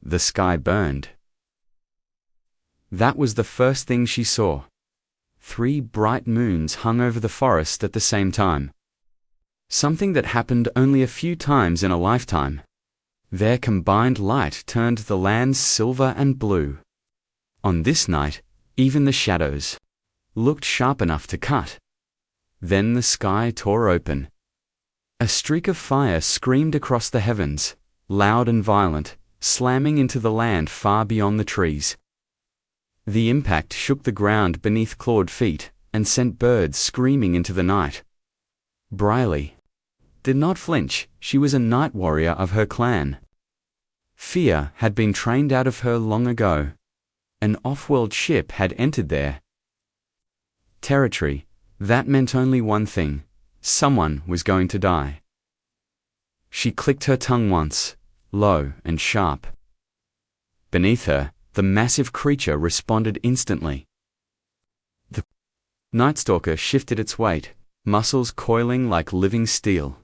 the sky burned. That was the first thing she saw. 3 bright moons hung over the forest at the same time. Something that happened only a few times in a lifetime. Their combined light turned the lands silver and blue. On this night, even the shadows looked sharp enough to cut. Then the sky tore open. A streak of fire screamed across the heavens, loud and violent, slamming into the land far beyond the trees. The impact shook the ground beneath clawed feet and sent birds screaming into the night. Briley did not flinch. She was a night warrior of her clan. Fear had been trained out of her long ago. An off-world ship had entered their territory. That meant only one thing: someone was going to die. She clicked her tongue once, low and sharp. Beneath her, the massive creature responded instantly. The Nightstalker shifted its weight, muscles coiling like living steel.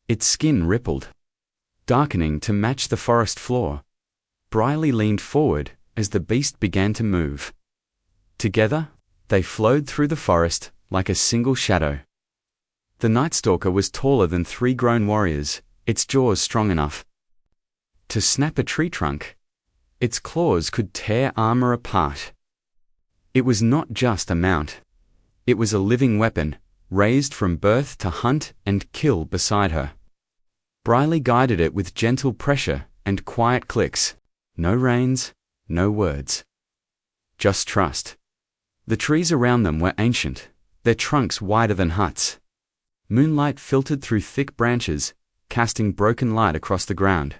Its skin rippled, darkening to match the forest floor. Briley leaned forward as the beast began to move. Together, they flowed through the forest like a single shadow. The Nightstalker was taller than 3 grown warriors, its jaws strong enough to snap a tree trunk. Its claws could tear armor apart. It was not just a mount. It was a living weapon, raised from birth to hunt and kill beside her. Briley guided it with gentle pressure and quiet clicks. No reins, no words. Just trust. The trees around them were ancient, their trunks wider than huts. Moonlight filtered through thick branches, casting broken light across the ground.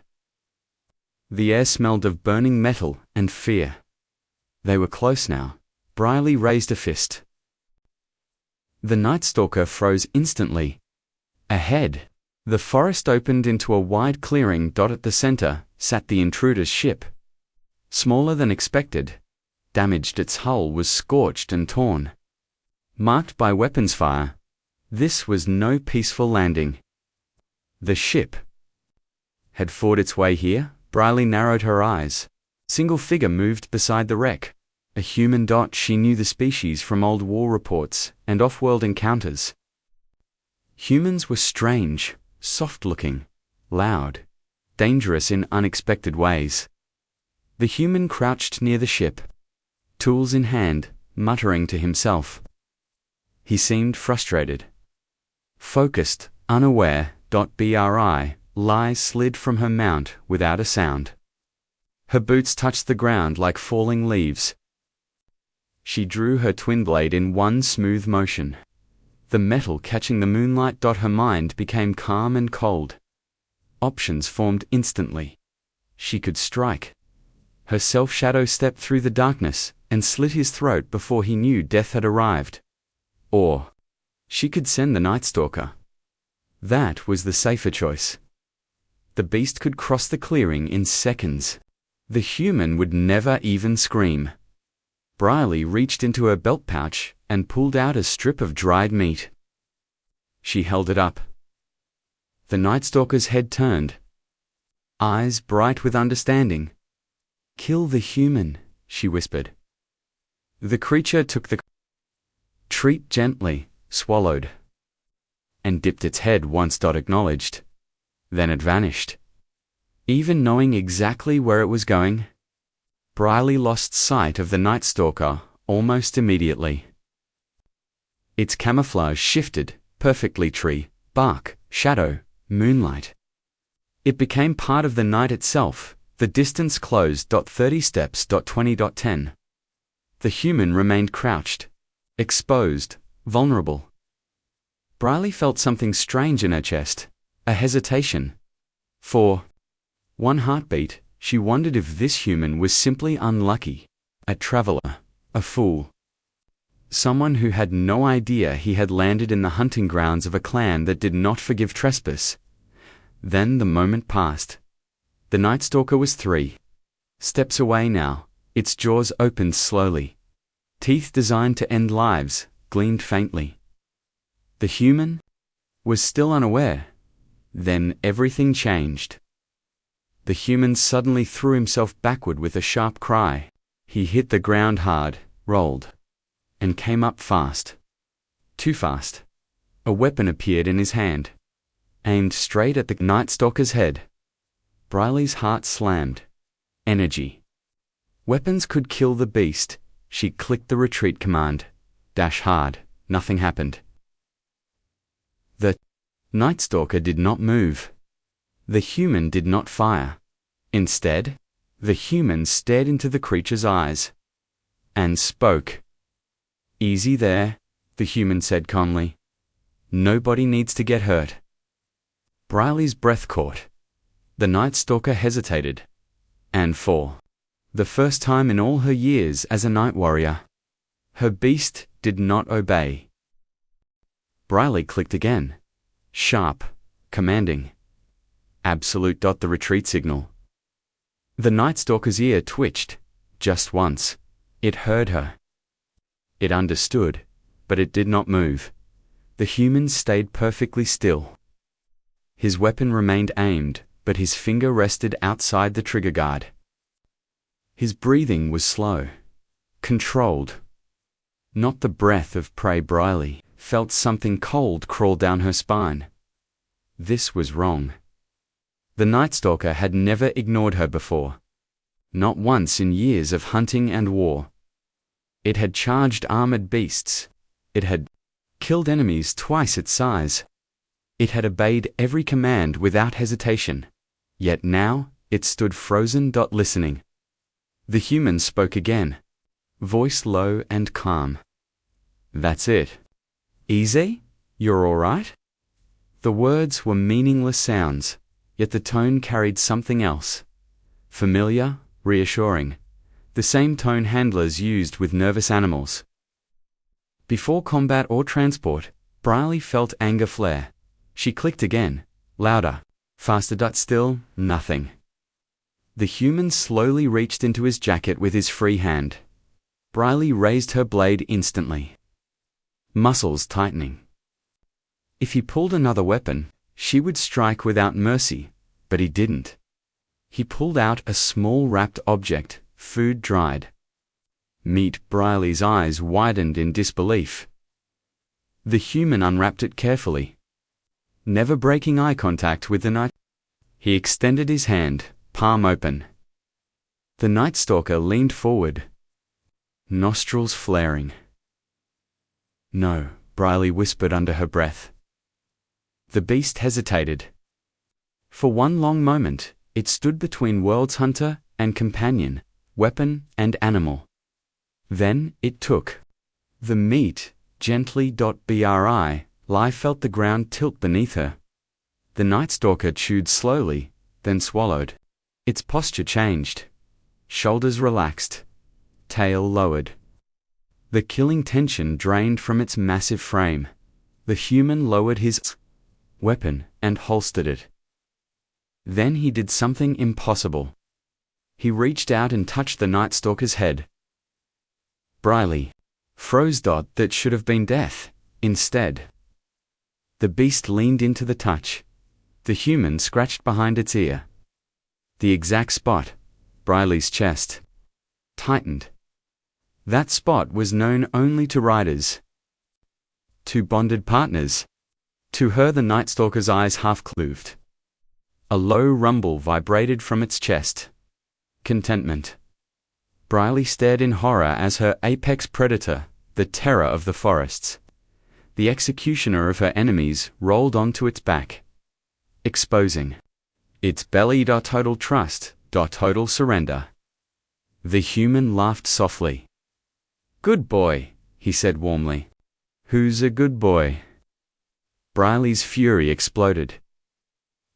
The air smelled of burning metal and fear. They were close now. Briley raised a fist. The Nightstalker froze instantly. Ahead, the forest opened into a wide clearing. At the center sat the intruder's ship. Smaller than expected. Damaged, its hull was scorched and torn, marked by weapons fire. This was no peaceful landing. The ship had fought its way here. Briley narrowed her eyes. Single figure moved beside the wreck. A human. She knew the species from old war reports and off-world encounters. Humans were strange, soft-looking, loud, dangerous in unexpected ways. The human crouched near the ship, tools in hand, muttering to himself. He seemed frustrated. Focused, unaware. Bri slid from her mount without a sound. Her boots touched the ground like falling leaves. She drew her twin blade in one smooth motion. The metal catching the moonlight. Her mind became calm and cold. Options formed instantly. She could strike. Her self-shadow stepped through the darkness and slit his throat before he knew death had arrived. Or she could send the Nightstalker. That was the safer choice. The beast could cross the clearing in seconds. The human would never even scream. Briley reached into her belt pouch and pulled out a strip of dried meat. She held it up. The Nightstalker's head turned, eyes bright with understanding. "Kill the human," she whispered. The creature took the treat gently, swallowed, and dipped its head once. Acknowledged. Then it vanished. Even knowing exactly where it was going, Briley lost sight of the Nightstalker almost immediately. Its camouflage shifted perfectly: tree, bark, shadow, moonlight. It became part of the night itself. The distance closed. 30 steps. 20.10. The human remained crouched, exposed, vulnerable. Briley felt something strange in her chest, a hesitation. For one heartbeat, she wondered if this human was simply unlucky, a traveler, a fool. Someone who had no idea he had landed in the hunting grounds of a clan that did not forgive trespass. Then the moment passed. The Nightstalker was 3 steps away now. Its jaws opened slowly. Teeth designed to end lives gleamed faintly. The human was still unaware. Then everything changed. The human suddenly threw himself backward with a sharp cry. He hit the ground hard, rolled, and came up fast. Too fast. A weapon appeared in his hand, aimed straight at the Nightstalker's head. Briley's heart slammed. Energy. Weapons could kill the beast. She clicked the retreat command. Dash hard. Nothing happened. The Nightstalker did not move. The human did not fire. Instead, the human stared into the creature's eyes and spoke. "Easy there," the human said calmly. "Nobody needs to get hurt." Briley's breath caught. The Nightstalker hesitated, and for the first time in all her years as a night warrior, her beast did not obey. Briley clicked again. Sharp, commanding. Absolute. The retreat signal. The Nightstalker's ear twitched. Just once. It heard her. It understood, but it did not move. The human stayed perfectly still. His weapon remained aimed, but his finger rested outside the trigger guard. His breathing was slow, controlled. Not the breath of prey. Briley felt something cold crawl down her spine. This was wrong. The Nightstalker had never ignored her before. Not once in years of hunting and war. It had charged armored beasts. It had killed enemies twice its size. It had obeyed every command without hesitation. Yet now, it stood frozen. Listening. The human spoke again, voice low and calm. "That's it. Easy? You're all right?" The words were meaningless sounds, yet the tone carried something else. Familiar, reassuring. The same tone handlers used with nervous animals. Before combat or transport, Briley felt anger flare. She clicked again, louder, faster. Still, nothing. The human slowly reached into his jacket with his free hand. Briley raised her blade instantly. Muscles tightening. If he pulled another weapon, she would strike without mercy, but he didn't. He pulled out a small wrapped object, food dried. Meat. Briley's eyes widened in disbelief. The human unwrapped it carefully, never breaking eye contact with the night. He extended his hand, palm open. The Nightstalker leaned forward, nostrils flaring. "No," Briley whispered under her breath. The beast hesitated. For one long moment, it stood between world's hunter and companion, weapon and animal. Then it took the meat, gently. Bri felt the ground tilt beneath her. The Nightstalker chewed slowly, then swallowed. Its posture changed. Shoulders relaxed. Tail lowered. The killing tension drained from its massive frame. The human lowered his weapon and holstered it. Then he did something impossible. He reached out and touched the Nightstalker's head. Briley froze. That should have been death, instead. The beast leaned into the touch. The human scratched behind its ear. The exact spot, Briley's chest, tightened. That spot was known only to riders. To bonded partners. To her, the Nightstalker's eyes half-closed. A low rumble vibrated from its chest. Contentment. Briley stared in horror as her apex predator, the terror of the forests, the executioner of her enemies, rolled onto its back, exposing its belly. Total trust. Total surrender. The human laughed softly. "Good boy," he said warmly. "Who's a good boy?" Briley's fury exploded.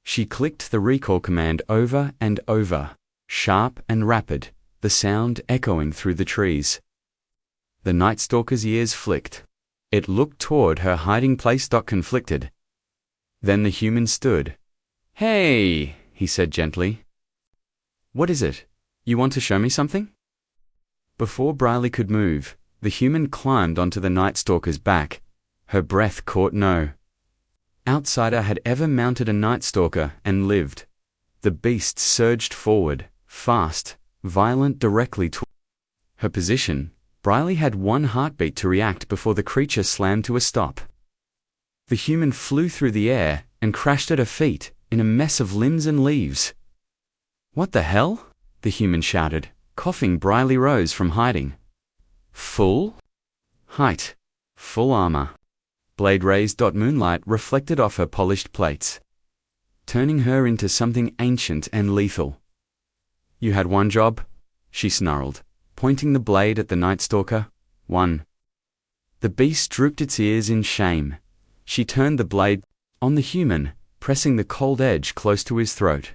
She clicked the recall command over and over, sharp and rapid, the sound echoing through the trees. The Nightstalker's ears flicked. It looked toward her hiding place. Conflicted. Then the human stood. "Hey," he said gently. "What is it? You want to show me something?" Before Briley could move, the human climbed onto the Nightstalker's back. Her breath caught. No outsider had ever mounted a Nightstalker and lived. The beast surged forward, fast, violent, directly toward her position. Briley had one heartbeat to react before the creature slammed to a stop. The human flew through the air and crashed at her feet, in a mess of limbs and leaves. "What the hell?" the human shouted, coughing. Briley rose from hiding. "Full height, full armor." Blade raised. Moonlight reflected off her polished plates, turning her into something ancient and lethal. "You had one job?" she snarled, pointing the blade at the Nightstalker. "One." The beast drooped its ears in shame. She turned the blade on the human, pressing the cold edge close to his throat.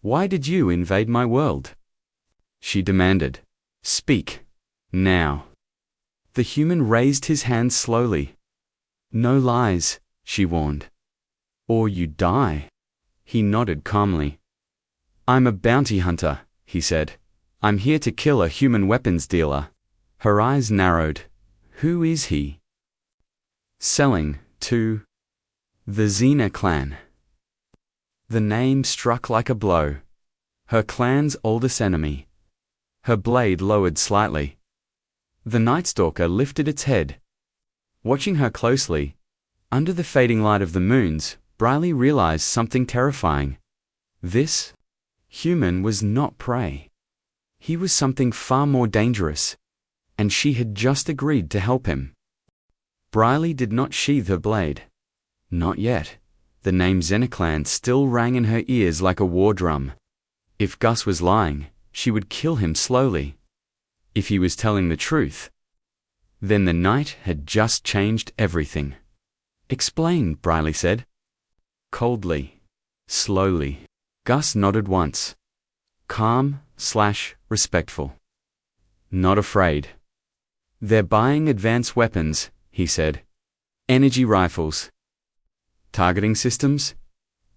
"Why did you invade my world?" she demanded. "Speak. Now." The human raised his hand slowly. "No lies," she warned. "Or you die." He nodded calmly. "I'm a bounty hunter," he said. "I'm here to kill a human weapons dealer." Her eyes narrowed. "Who is he?" "Selling to the Xena clan." The name struck like a blow. Her clan's oldest enemy. Her blade lowered slightly. The Nightstalker lifted its head. Watching her closely, under the fading light of the moons, Briley realized something terrifying. This human was not prey. He was something far more dangerous, and she had just agreed to help him. Briley did not sheathe her blade. Not yet. The name Xenoclan still rang in her ears like a war drum. If Gus was lying, she would kill him slowly. If he was telling the truth, then the night had just changed everything. "Explain," Briley said. Coldly. Slowly. Gus nodded once. Calm/respectful. "Not afraid." "They're buying advanced weapons," he said. "Energy rifles. Targeting systems.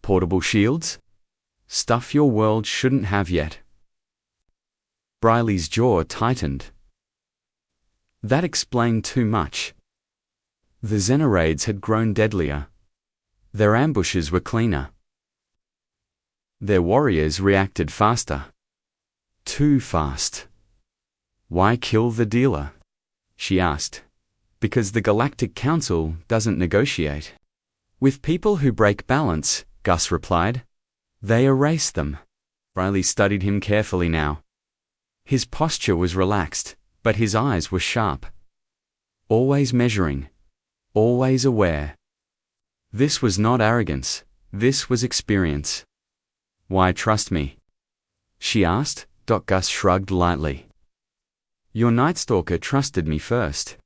Portable shields. Stuff your world shouldn't have yet." Briley's jaw tightened. That explained too much. The Xenoraids had grown deadlier. Their ambushes were cleaner. Their warriors reacted faster. Too fast. "Why kill the dealer?" she asked. "Because the Galactic Council doesn't negotiate with people who break balance," Gus replied. "They erase them." Briley studied him carefully now. His posture was relaxed, but his eyes were sharp. Always measuring. Always aware. This was not arrogance. This was experience. "Why trust me?" she asked. Gus shrugged lightly. "Your Nightstalker trusted me first."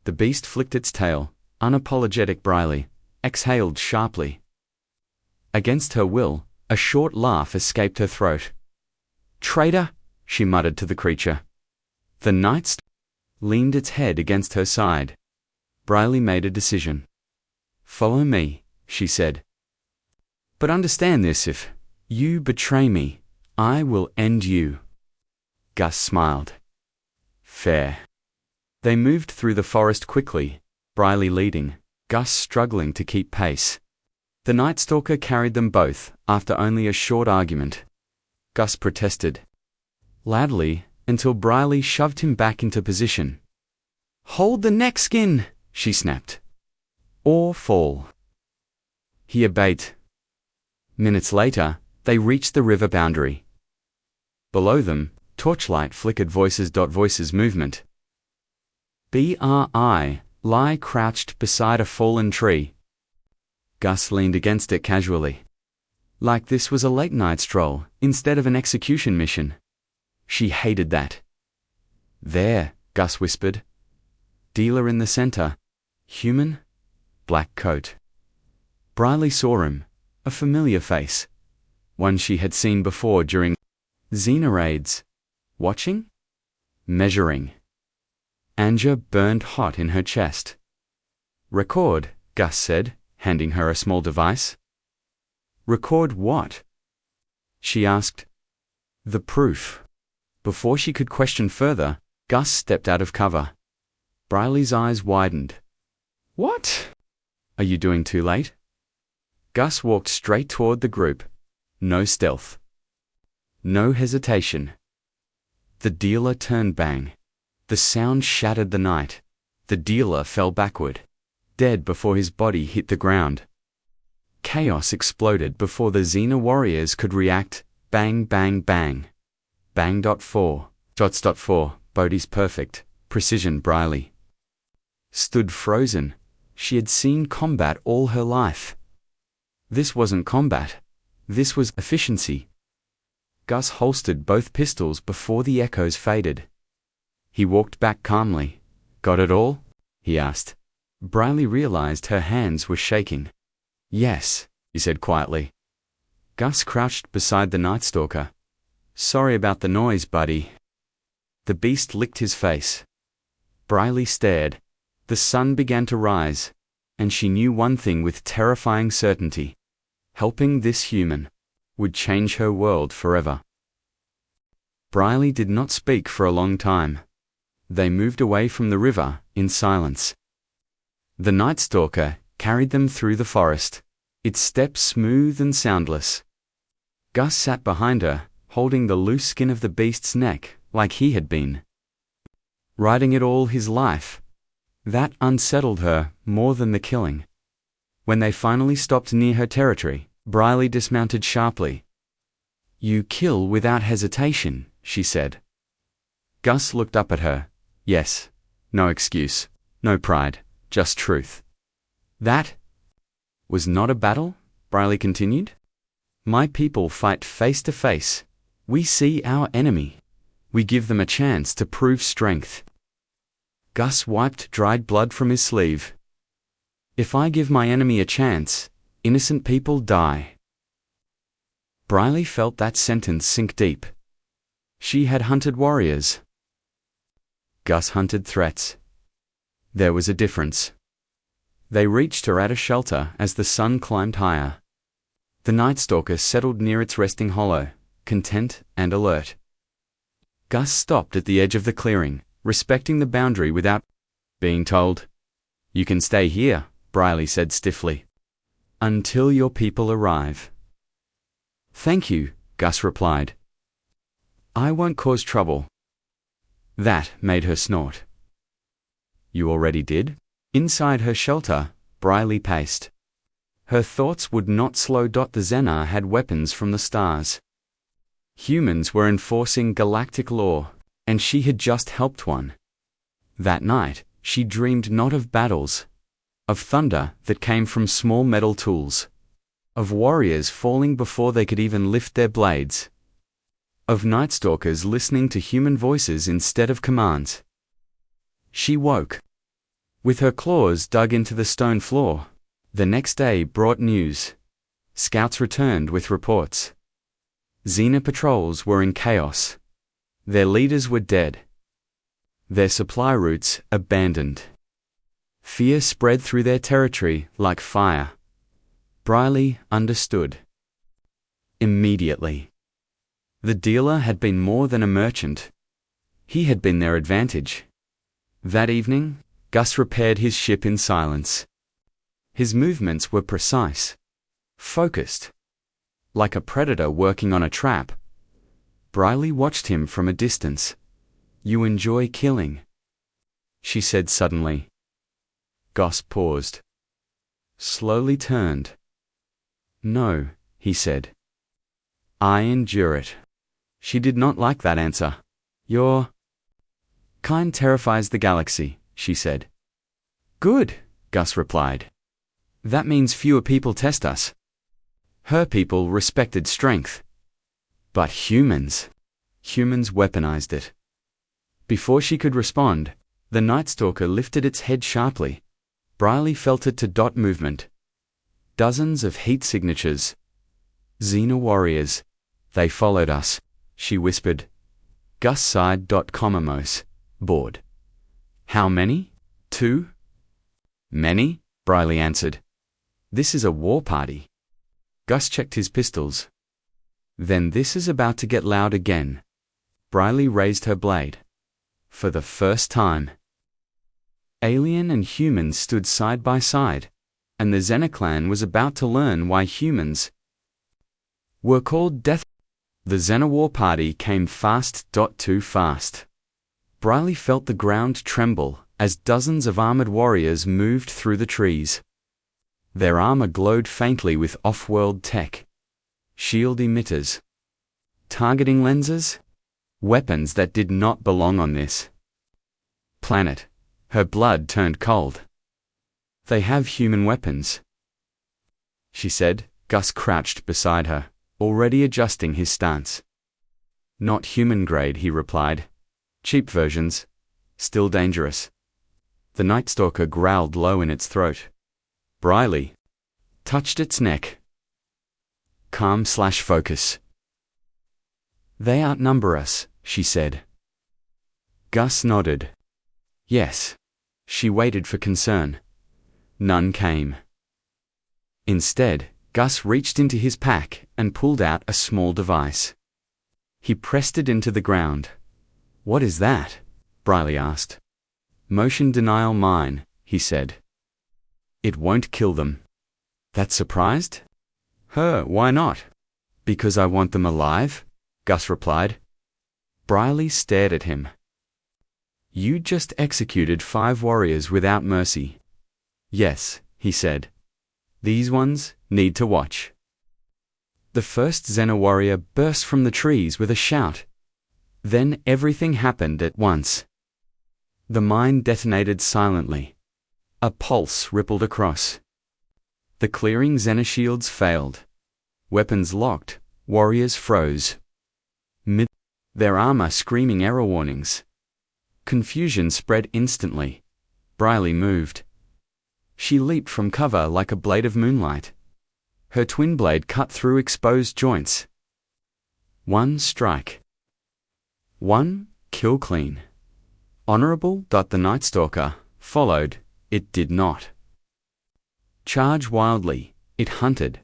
The beast flicked its tail. Unapologetic. Briley exhaled sharply. Against her will, a short laugh escaped her throat. "Traitor," she muttered to the creature. The Nightstalker leaned its head against her side. Briley made a decision. "Follow me," she said. "But understand this, if you betray me, I will end you." Gus smiled. "Fair." They moved through the forest quickly, Briley leading, Gus struggling to keep pace. The Nightstalker carried them both, after only a short argument. Gus protested loudly, until Briley shoved him back into position. "Hold the neck skin," she snapped. "Or fall." He obeyed. Minutes later, they reached the river boundary. Below them, torchlight flickered. Voices movement. Bri lie crouched beside a fallen tree. Gus leaned against it casually. Like this was a late-night stroll, instead of an execution mission. She hated that. "There," Gus whispered. "Dealer in the center. Human. Black coat." Briley saw him, a familiar face. One she had seen before during Xenoraids. Watching? Measuring. Anger burned hot in her chest. "Record," Gus said, handing her a small device. "Record what?" she asked. "The proof." Before she could question further, Gus stepped out of cover. Briley's eyes widened. "What? Are you doing too late?" Gus walked straight toward the group. No stealth. No hesitation. The dealer turned bang. The sound shattered the night. The dealer fell backward, dead before his body hit the ground. Chaos exploded before the Xena warriors could react. Bang, bang, bang. Bang.4. Shots.4. Bodhi's perfect. Precision. Briley stood frozen. She had seen combat all her life. This wasn't combat. This was efficiency. Gus holstered both pistols before the echoes faded. He walked back calmly. Got it all? He asked. Briley realized her hands were shaking. Yes, he said quietly. Gus crouched beside the Nightstalker. Sorry about the noise, buddy. The beast licked his face. Briley stared. The sun began to rise, and she knew one thing with terrifying certainty. Helping this human would change her world forever. Briley did not speak for a long time. They moved away from the river in silence. The Nightstalker carried them through the forest, its steps smooth and soundless. Gus sat behind her, holding the loose skin of the beast's neck like he had been riding it all his life. That unsettled her more than the killing. When they finally stopped near her territory, Briley dismounted sharply. You kill without hesitation, she said. Gus looked up at her. Yes. No excuse. No pride. Just truth. That was not a battle, Briley continued. My people fight face to face. We see our enemy. We give them a chance to prove strength. Gus wiped dried blood from his sleeve. If I give my enemy a chance, innocent people die. Briley felt that sentence sink deep. She had hunted warriors. Gus hunted threats. There was a difference. They reached her at a shelter as the sun climbed higher. The Nightstalker settled near its resting hollow, content and alert. Gus stopped at the edge of the clearing, respecting the boundary without being told. You can stay here, Briley said stiffly. Until your people arrive. Thank you, Gus replied. I won't cause trouble. That made her snort. You already did? Inside her shelter, Briley paced. Her thoughts would not slow. The Xena had weapons from the stars. Humans were enforcing galactic law, and she had just helped one. That night, she dreamed not of battles, of thunder that came from small metal tools, of warriors falling before they could even lift their blades, of Nightstalkers listening to human voices instead of commands. She woke, with her claws dug into the stone floor. The next day brought news. Scouts returned with reports. Xena patrols were in chaos. Their leaders were dead. Their supply routes abandoned. Fear spread through their territory like fire. Briley understood. Immediately. The dealer had been more than a merchant. He had been their advantage. That evening, Gus repaired his ship in silence. His movements were precise, focused, like a predator working on a trap. Briley watched him from a distance. You enjoy killing, she said suddenly. Gus paused, slowly turned. No, he said. I endure it. She did not like that answer. Your kind terrifies the galaxy, she said. Good, Gus replied. That means fewer people test us. Her people respected strength. But humans weaponized it. Before she could respond, the Nightstalker lifted its head sharply. Briley felt it to dot movement. Dozens of heat signatures. Xena warriors. They followed us, she whispered. Gus sighed. Comamos, bored. How many? 2? Many, Briley answered. This is a war party. Gus checked his pistols. Then this is about to get loud again. Briley raised her blade. For the first time. Alien and humans stood side by side, and the Xena clan was about to learn why humans were called death. The Xenowar party came fast. Too fast. Briley felt the ground tremble as dozens of armored warriors moved through the trees. Their armor glowed faintly with off-world tech. Shield emitters. Targeting lenses? Weapons that did not belong on this planet. Her blood turned cold. They have human weapons, she said. Gus crouched beside her, already adjusting his stance. Not human grade, he replied. Cheap versions. Still dangerous. The Nightstalker growled low in its throat. Briley touched its neck. Calm/focus. They outnumber us, she said. Gus nodded. Yes. She waited for concern. None came. Instead, Gus reached into his pack and pulled out a small device. He pressed it into the ground. What is that? Briley asked. Motion denial mine, he said. It won't kill them. That surprised her. Why not? Because I want them alive, Gus replied. Briley stared at him. You just executed 5 warriors without mercy. Yes, he said. These ones need to watch. The first Xena warrior burst from the trees with a shout. Then everything happened at once. The mine detonated silently. A pulse rippled across. The clearing Xena shields failed. Weapons locked, warriors froze. Their armor screaming error warnings. Confusion spread instantly. Briley moved. She leaped from cover like a blade of moonlight. Her twin blade cut through exposed joints. One strike. One kill clean. Honorable. The Nightstalker followed. It did not charge wildly. It hunted.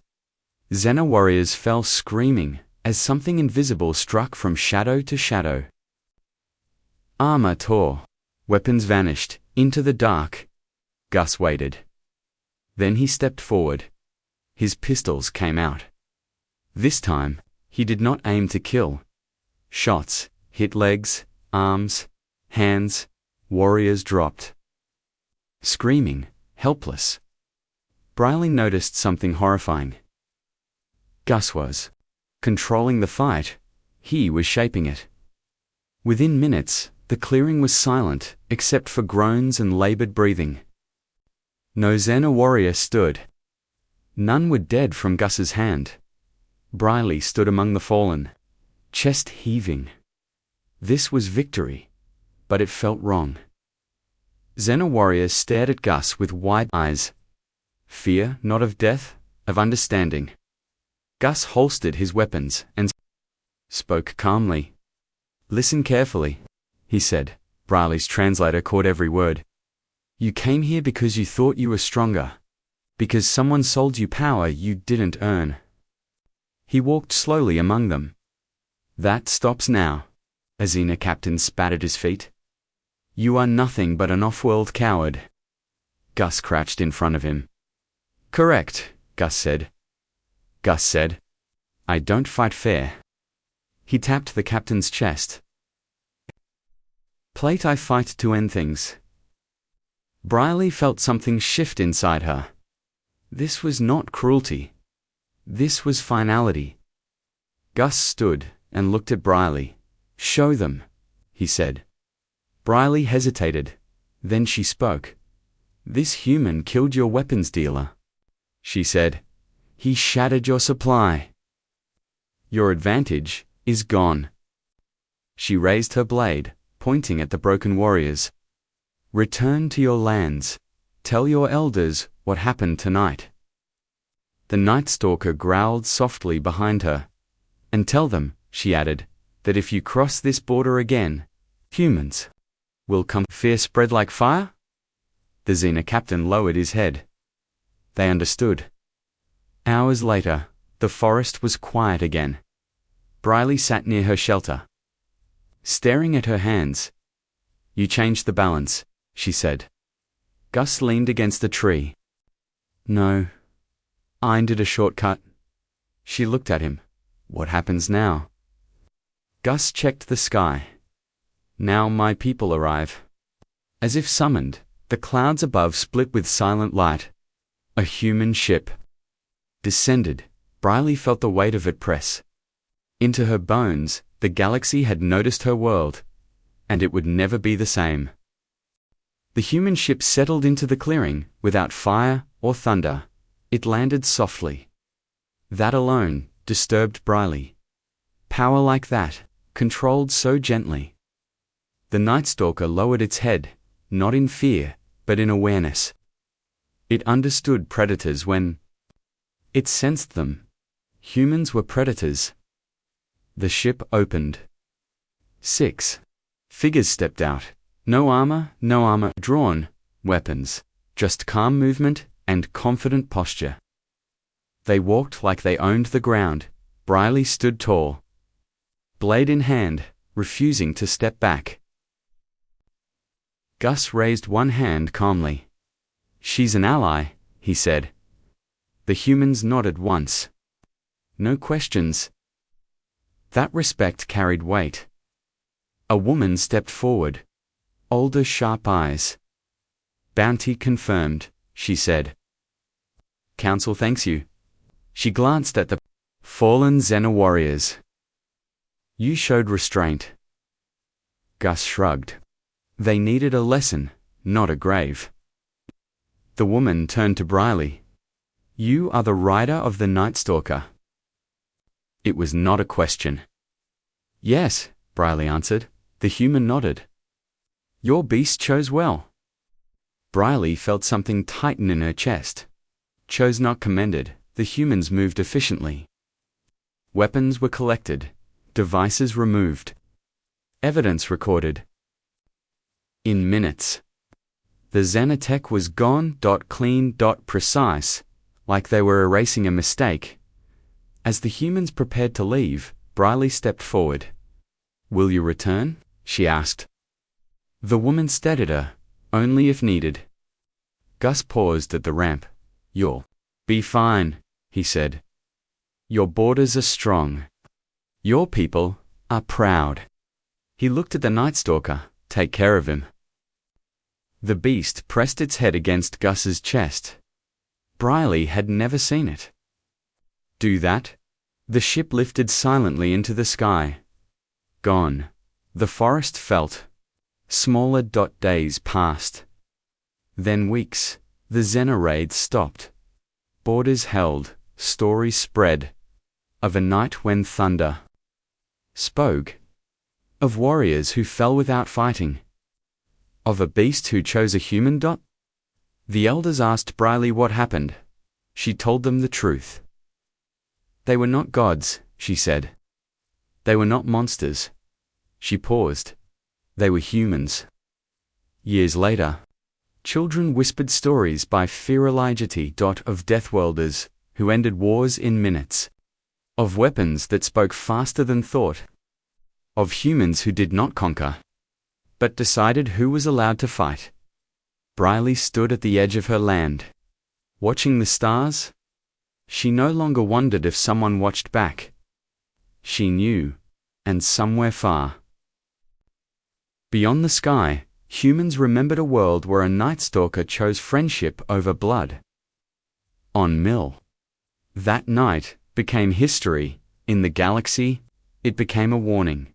Xena warriors fell screaming as something invisible struck from shadow to shadow. Armor tore. Weapons vanished into the dark. Gus waited. Then he stepped forward. His pistols came out. This time, he did not aim to kill. Shots hit legs, arms, hands. Warriors dropped. Screaming, helpless. Briley noticed something horrifying. Gus was controlling the fight. He was shaping it. Within minutes, the clearing was silent, except for groans and labored breathing. No Xena warrior stood. None were dead from Gus's hand. Briley stood among the fallen, chest heaving. This was victory, but it felt wrong. Xena warriors stared at Gus with wide eyes. Fear, not of death, of understanding. Gus holstered his weapons and spoke calmly. Listen carefully, he said. Briley's translator caught every word. You came here because you thought you were stronger. Because someone sold you power you didn't earn. He walked slowly among them. That stops now. A Xena captain spat at his feet. You are nothing but an off-world coward. Gus crouched in front of him. Correct, Gus said. Gus said, I don't fight fair. He tapped the captain's chest. Plate I fight to end things. Briley felt something shift inside her. This was not cruelty. This was finality. Gus stood and looked at Briley. Show them, he said. Briley hesitated. Then she spoke. This human killed your weapons dealer, she said. He shattered your supply. Your advantage is gone. She raised her blade, pointing at the broken warriors. Return to your lands. Tell your elders what happened tonight. The Nightstalker growled softly behind her. And tell them, she added, that if you cross this border again, humans will come. Fear spread like fire? The Xena captain lowered his head. They understood. Hours later, the forest was quiet again. Briley sat near her shelter, staring at her hands. You changed the balance, she said. Gus leaned against a tree. No. I did a shortcut. She looked at him, What happens now? Gus checked the sky. Now my people arrive. As if summoned, the clouds above split with silent light. A human ship descended. Briley felt the weight of it press into her bones. The galaxy had noticed her world, and it would never be the same. The human ship settled into the clearing, without fire or thunder. It landed softly. That alone disturbed Briley. Power like that, controlled so gently. The Nightstalker lowered its head, not in fear, but in awareness. It understood predators when it sensed them. Humans were predators. The ship opened. 6 figures stepped out. No armor drawn, weapons, just calm movement and confident posture. They walked like they owned the ground. Briley stood tall, blade in hand, refusing to step back. Gus raised one hand calmly. She's an ally, he said. The humans nodded once. No questions. That respect carried weight. A woman stepped forward. Older, sharp eyes. Bounty confirmed, she said. Council thanks you. She glanced at the fallen Xena warriors. You showed restraint. Gus shrugged. They needed a lesson, not a grave. The woman turned to Briley. You are the rider of the Nightstalker. It was not a question. Yes, Briley answered. The human nodded. Your beast chose well. Briley felt something tighten in her chest. Chose not commended. The humans moved efficiently. Weapons were collected. Devices removed. Evidence recorded. In minutes. The Xenotech was gone, clean, precise, like they were erasing a mistake. As the humans prepared to leave, Briley stepped forward. Will you return? She asked. The woman stared at her, only if needed. Gus paused at the ramp. You'll be fine, he said. Your borders are strong. Your people are proud. He looked at the Nightstalker. Take care of him. The beast pressed its head against Gus's chest. Briley had never seen it do that. The ship lifted silently into the sky. Gone. The forest felt smaller. Days passed. Then weeks. The Xena raids stopped. Borders held. Stories spread. Of a night when thunder spoke. Of warriors who fell without fighting. Of a beast who chose a human. The elders asked Briley what happened. She told them the truth. They were not gods, she said. They were not monsters. She paused. They were humans. Years later, children whispered stories by HFY Legion of deathworlders who ended wars in minutes. Of weapons that spoke faster than thought. Of humans who did not conquer, but decided who was allowed to fight. Briley stood at the edge of her land, watching the stars. She no longer wondered if someone watched back. She knew, and somewhere far beyond the sky, humans remembered a world where a Nightstalker chose friendship over blood. On Mill. That night became history. In the galaxy, it became a warning.